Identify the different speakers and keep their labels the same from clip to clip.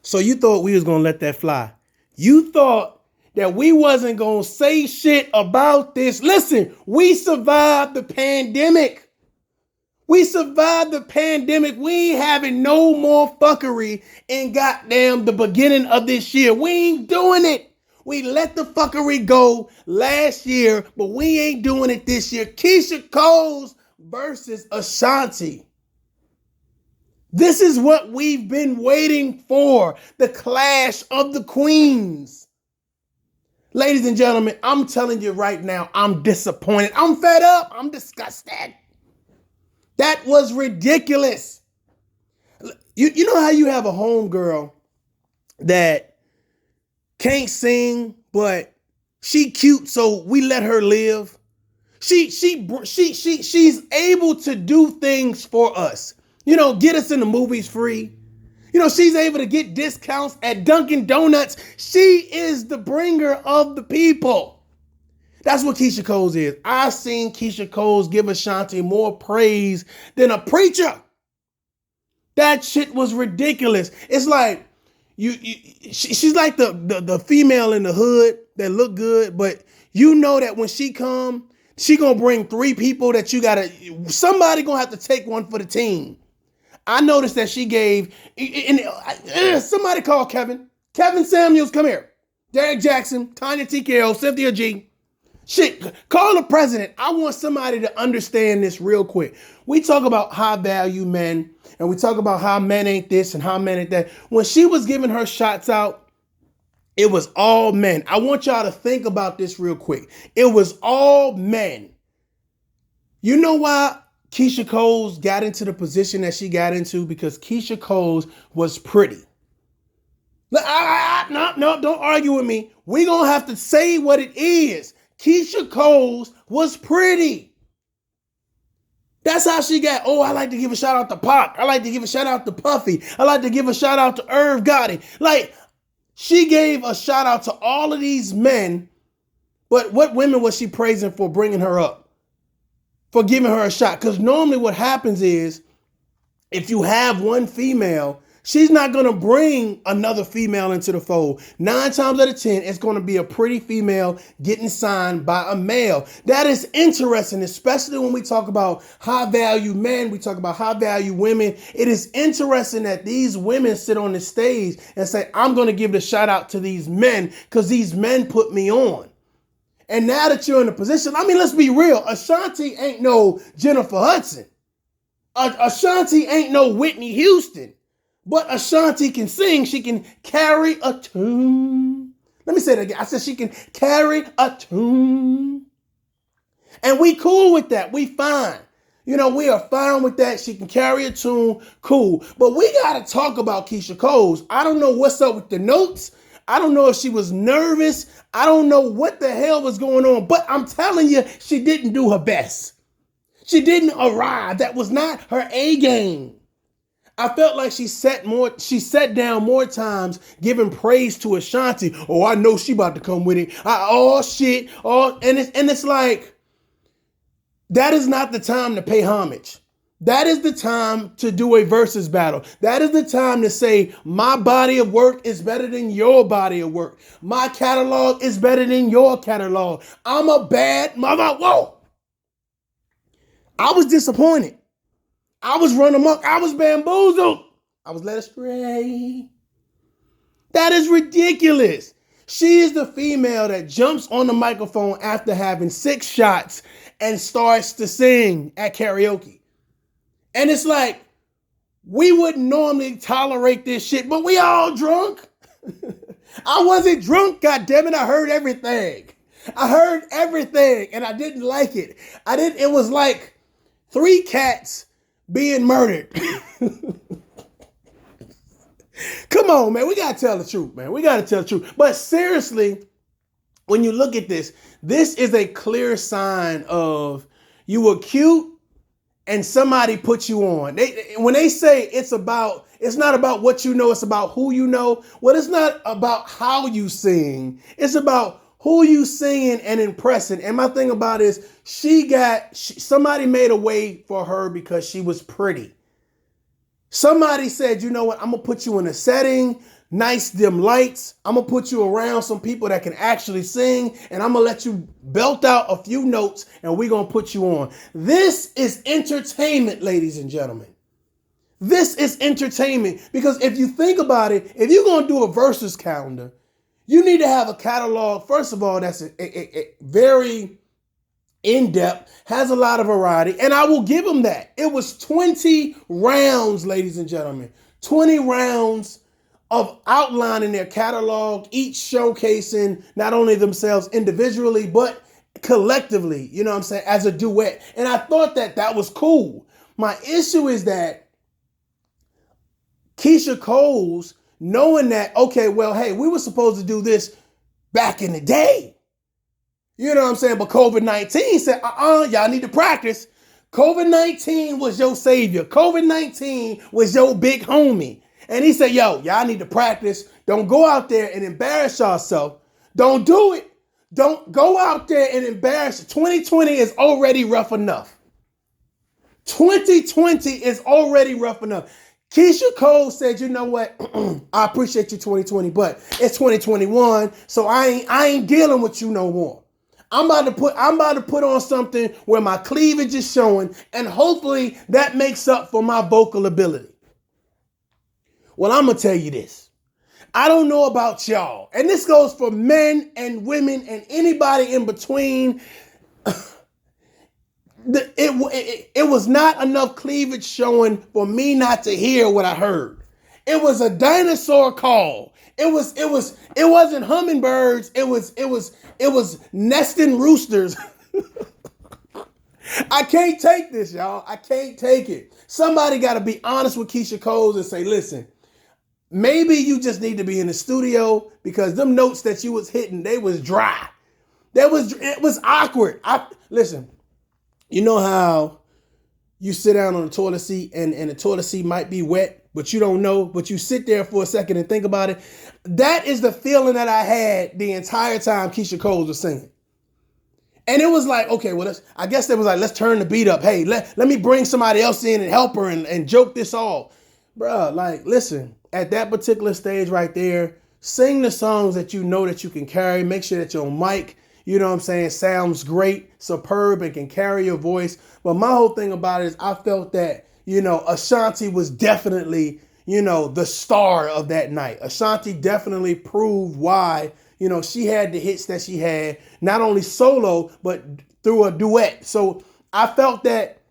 Speaker 1: So you thought we was going to let that fly. You thought that we wasn't going to say shit about this. Listen, we survived the pandemic. We survived the pandemic. We ain't having no more fuckery in goddamn the beginning of this year. We ain't doing it. We let the fuckery go last year, but we ain't doing it this year. Keyshia Coles versus Ashanti. This is what we've been waiting for. The clash of the queens. Ladies and gentlemen, I'm telling you right now, I'm disappointed. I'm fed up. I'm disgusted. That was ridiculous. You know how you have a homegirl that can't sing, but she cute, so we let her live. She's able to do things for us. You know, get us in the movies free. You know, she's able to get discounts at Dunkin' Donuts. She is the bringer of the people. That's what Keyshia Coles is. I've seen Keyshia Coles give Ashanti more praise than a preacher. That shit was ridiculous. It's like she's like the female in the hood that look good, but you know that when she come, she gonna bring 3 people that somebody gonna have to take one for the team. I noticed that she gave, somebody call Kevin. Kevin Samuels, come here. Derek Jackson, Tanya TKO, Cynthia G. Shit, call the president. I want somebody to understand this real quick. We talk about high value men, and we talk about how men ain't this and how men ain't that. When she was giving her shots out, it was all men. I want y'all to think about this real quick. It was all men. You know why Keyshia Coles got into the position that she got into? Because Keyshia Coles was pretty. No, don't argue with me. We're going to have to say what it is. Keyshia Coles was pretty. That's how she got, I like to give a shout out to Pac. I like to give a shout out to Puffy. I like to give a shout out to Irv Gotti. Like, she gave a shout out to all of these men, but what women was she praising for bringing her up? For giving her a shot. Because normally what happens is, if you have one female, she's not going to bring another female into the fold. 9 times out of 10, it's going to be a pretty female getting signed by a male. That is interesting, especially when we talk about high value men, we talk about high value women. It is interesting that these women sit on the stage and say, I'm going to give the shout out to these men because these men put me on. And now that you're in a position, I mean, let's be real. Ashanti ain't no Jennifer Hudson. Ashanti ain't no Whitney Houston. But Ashanti can sing. She can carry a tune. Let me say that again. I said she can carry a tune. And we cool with that. We fine. You know, we are fine with that. She can carry a tune. Cool. But we got to talk about Keyshia Coles. I don't know what's up with the notes. I don't know if she was nervous. I don't know what the hell was going on. But I'm telling you, she didn't do her best. She didn't arrive. That was not her A game. I felt like she sat down more times giving praise to Ashanti. Oh, I know she about to come with it. And it's like, that is not the time to pay homage. That is the time to do a versus battle. That is the time to say, my body of work is better than your body of work. My catalog is better than your catalog. I'm a bad mother. Whoa. I was disappointed. I was run amok. I was bamboozled. I was led astray. That is ridiculous. She is the female that jumps on the microphone after having 6 shots and starts to sing at karaoke. And it's like, we wouldn't normally tolerate this shit, but we all drunk. I wasn't drunk, goddammit. I heard everything. And I didn't like it. It was like 3 cats being murdered. Come on, man. We got to tell the truth, man. We got to tell the truth. But seriously, when you look at this is a clear sign of you were cute and somebody put you on. When they say it's not about what you know, it's about who you know. Well, it's not about how you sing. It's about who you singing and impressing. And my thing about it is somebody made a way for her because she was pretty. Somebody said, you know what, I'm going to put you in a setting. nice dim lights. I'm going to put you around some people that can actually sing, and I'm going to let you belt out a few notes, and we're going to put you on. This is entertainment, ladies and gentlemen. This is entertainment, because if you think about it, if you're going to do a Verzuz calendar, you need to have a catalog, first of all, that's a very in-depth, has a lot of variety, and I will give them that. It was 20 rounds, ladies and gentlemen. 20 rounds of outlining their catalog, each showcasing not only themselves individually, but collectively, you know what I'm saying, as a duet. And I thought that was cool. My issue is that Keyshia Cole's knowing that, okay, well, hey, we were supposed to do this back in the day. You know what I'm saying? But COVID-19 said, y'all need to practice. COVID-19 was your savior. COVID-19 was your big homie. And he said, yo, y'all need to practice. Don't go out there and embarrass yourself. Don't do it. Don't go out there and embarrass. 2020 is already rough enough. 2020 is already rough enough. Keyshia Cole said, you know what? I appreciate you 2020, but it's 2021, so I ain't dealing with you no more. I'm about to put on something where my cleavage is showing, and hopefully that makes up for my vocal ability. Well, I'm going to tell you this. I don't know about y'all, and this goes for men and women and anybody in between. It was not enough cleavage showing for me not to hear what I heard. It was a dinosaur call. It wasn't hummingbirds. It was nesting roosters. I can't take this, y'all. I can't take it. Somebody got to be honest with Keyshia Cole and say, listen, maybe you just need to be in the studio, because them notes that you was hitting, they was dry. It was awkward. Listen. You know how you sit down on the toilet seat and the toilet seat might be wet, but you don't know, but you sit there for a second and think about it? That is the feeling that I had the entire time Keyshia Cole was singing. And it was like, okay, well, I guess they was like, let's turn the beat up. Hey, let me bring somebody else in and help her and joke this off. Bruh, like, listen, at that particular stage right there, sing the songs that you know that you can carry. Make sure that your mic, you know what I'm saying, sounds great, superb, and can carry your voice. But my whole thing about it is I felt that, you know, Ashanti was definitely, you know, the star of that night. Ashanti definitely proved why, you know, she had the hits that she had, not only solo, but through a duet. So I felt that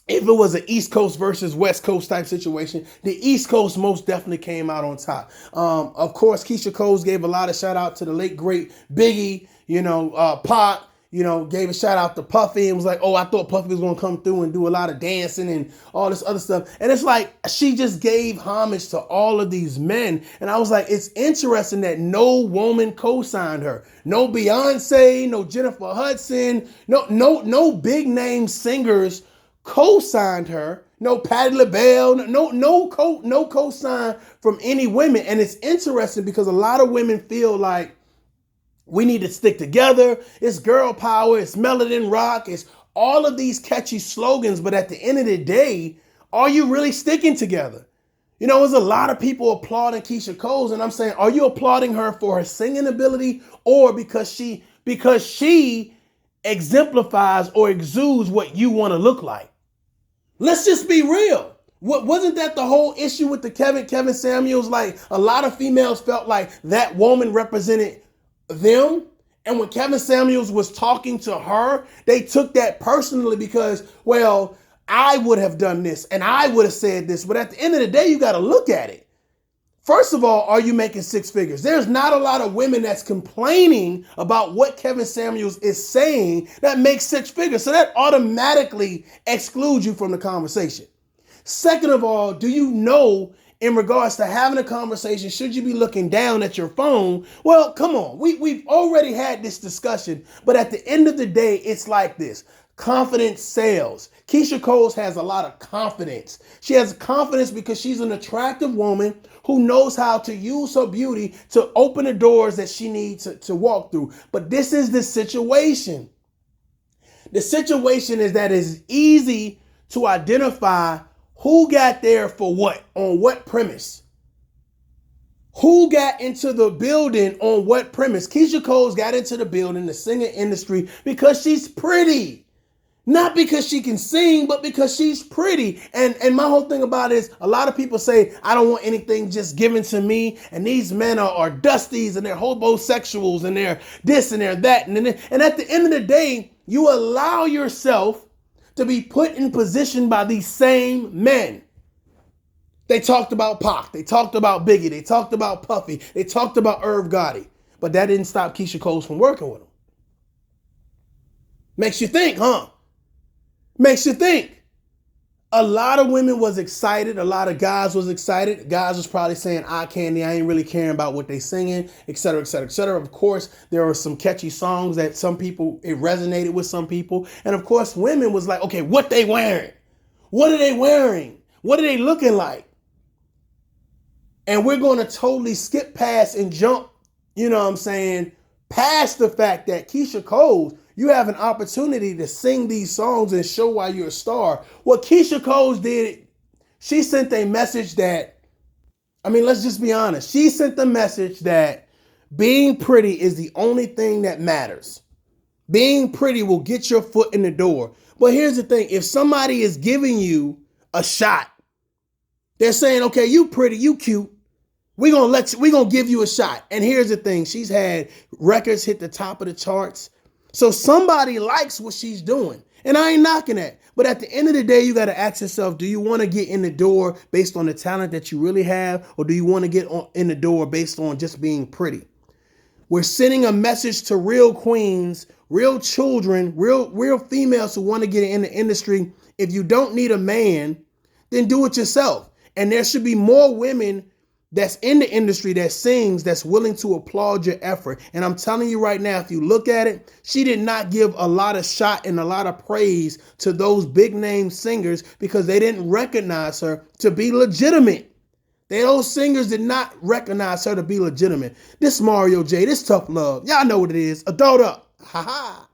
Speaker 1: if it was an East Coast versus West Coast type situation, the East Coast most definitely came out on top. Of course, Keyshia Cole gave a lot of shout out to the late, great Biggie, you know, Pac, you know, gave a shout out to Puffy and was like, oh, I thought Puffy was going to come through and do a lot of dancing and all this other stuff. And it's like, she just gave homage to all of these men. And I was like, it's interesting that no woman co-signed her. No Beyonce, no Jennifer Hudson, no big name singers co-signed her. No Patti LaBelle, no co-sign from any women. And it's interesting because a lot of women feel like we need to stick together. It's girl power. It's melanin rock. It's all of these catchy slogans. But at the end of the day, are you really sticking together? You know, there's a lot of people applauding Keyshia Cole, and I'm saying, are you applauding her for her singing ability, or because she exemplifies or exudes what you want to look like? Let's just be real. Wasn't that the whole issue with the Kevin Samuels? Like, a lot of females felt like that woman represented them. And when Kevin Samuels was talking to her, they took that personally because, well, I would have done this and I would have said this. But at the end of the day, you got to look at it. First of all, are you making six figures? There's not a lot of women that's complaining about what Kevin Samuels is saying that makes six figures. So that automatically excludes you from the conversation. Second of all, do you know, in regards to having a conversation, should you be looking down at your phone? Well, come on. We've already had this discussion, but at the end of the day, it's like this. Confidence sells. Keyshia Cole has a lot of confidence. She has confidence because she's an attractive woman who knows how to use her beauty to open the doors that she needs to walk through. But this is the situation. The situation is that it's easy to identify who got there for what, on what premise. Who got into the building on what premise? Keyshia Cole's got into the building, the singing industry, because she's pretty. Not because she can sing, but because she's pretty. And my whole thing about it is a lot of people say, I don't want anything just given to me. And these men are dusties and they're homosexuals and they're this and they're that. And at the end of the day, you allow yourself to be put in position by these same men. They talked about Pac. They talked about Biggie. They talked about Puffy. They talked about Irv Gotti. But that didn't stop Keyshia Cole from working with them. Makes you think, huh? Makes you think. A lot of women was excited. A lot of guys was excited. Guys was probably saying, eye candy, I ain't really caring about what they singing, et cetera, et cetera, et cetera. Of course, there were some catchy songs that some people, it resonated with some people. And of course, women was like, okay, what they wearing? What are they wearing? What are they looking like? And we're going to totally skip past and jump, you know what I'm saying, past the fact that Keyshia Cole, you have an opportunity to sing these songs and show why you're a star. What Keyshia Cole did, she sent a message that, I mean, let's just be honest. She sent the message that being pretty is the only thing that matters. Being pretty will get your foot in the door. But here's the thing. If somebody is giving you a shot, they're saying, okay, you pretty, you cute. We're gonna give you a shot. And here's the thing. She's had records hit the top of the charts. So somebody likes what she's doing. And I ain't knocking that. But at the end of the day, you got to ask yourself, do you want to get in the door based on the talent that you really have? Or do you want to get in the door based on just being pretty? We're sending a message to real queens, real children, real females who want to get in the industry. If you don't need a man, then do it yourself. And there should be more women that's in the industry that sings, that's willing to applaud your effort. And I'm telling you right now, if you look at it, she did not give a lot of shot and a lot of praise to those big name singers because they didn't recognize her to be legitimate. Those singers did not recognize her to be legitimate. This Mario J, this Tough Love. Y'all know what it is. Adult up. Ha ha.